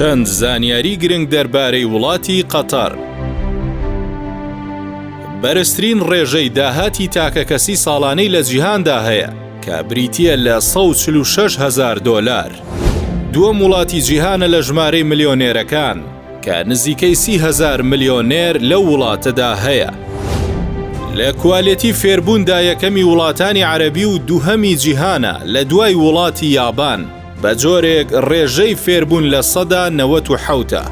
چەند زانیاری گرنگ دەربارەی وڵاتی قەتەر. بەرزترین ڕێژەی داهاتی تاکەکەسی ساڵانەی لە جیهاندا هەیە کە بریتیە لە $146,000. دووەم وڵاتی جیهانە لە ژمارەی ملیۆنێرەکان کە نزیکەی 30,000 ملیۆنێر لەو وڵاتەدا هەیە. لە کوالێتی فێربووندا یەکەمی وڵاتانی عەرەبی و دووهەمی جیهانە لە دوای وڵاتی یابان بە جۆرێک ڕێژەی فێربوون لە 97%.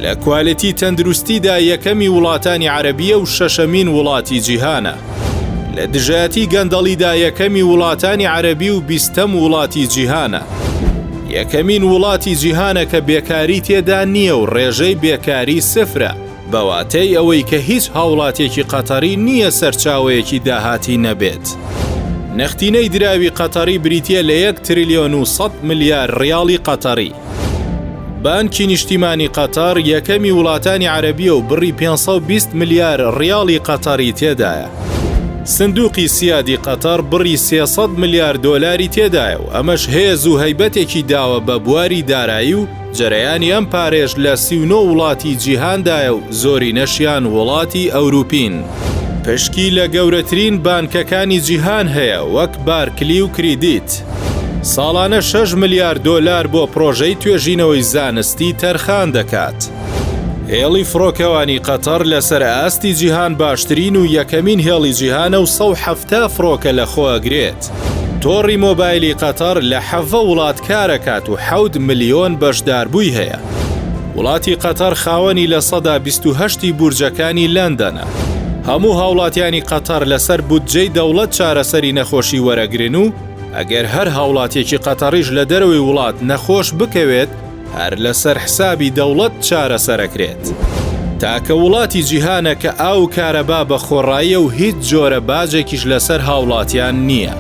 لە کوالێتی تەندروستیدا یەکەمی وڵاتانی عەرەبیە و شەشەمین وڵاتی جیهانە. لە دژایەتی گەندەڵیدا یەکەمی وڵاتانی عەرەبی و 20ەم وڵاتی جیهانە. یەکەمین وڵاتی جیهانە کە بێکاری تێدا نییە و ڕێژەی بێکاری سفرە، بەواتەی ئەوەی کە هیچ هاوڵاتێکی قەتەری نییە سەرچاوەیەکی داهاتی نەبێت. نەختینەی دراوی قەتەری بریتیە لە 1,100,000,000,000 ریاڵی قەتەری. بانکی نیشتیمانی قەتەر یەکەمی وڵاتانی عەرەبیە و بڕی 520 ملیار ریاڵی قەتەری تێدایە. سندوقی سیادی قەتەر بڕی 300 ملیار دۆلاری تێدایە و ئەمەش هێز و هەیبەتێکی داوە بە بواری دارایی و جەرەیانی ئەم پارێژ لە 39 وڵاتی جیهاندایە و زۆری نەشیان وڵاتی ئەوروپین. پشکی لە گەورەترین بانکەکانی جیهان هەیە وەک بارکلی و کریدیت. ساڵانە 6 ملیار دۆلار بۆ پرۆژەی توێژینەوەی زانستی تەرخان دەکات. هێڵی فڕۆکەوانی قەتەر لەسەر ئاستی جیهان باشترین و یەکەمین هێڵی جیهانە و 170 فڕۆکە لە خۆئەگرێت. تۆڕی مۆبایلی قەتەر لە 7 وڵات کارەکات و 7 ملیۆن بەشداربووی هەیە. وڵاتی قەتەر خاوەنی لە 128 بورجەکانی لەندەنە. هەموو هاوڵاتیانی قەتەر لەسەر بودجەی دەوڵەت چارەسەری نەخۆشی وەرەگرن و ئەگەر هەر هاوڵاتێکی قەتەریش لە دەرەوەی وڵات نەخۆش بکەوێت هەر لەسەر حسابی دەوڵەت چارەسەرەکرێت. تاکە وڵاتی جیهانە کە ئاو کارەبا بە خۆڕاییە و هیچ جۆرە باجێکیش لەسەر هاوڵاتیان نییە.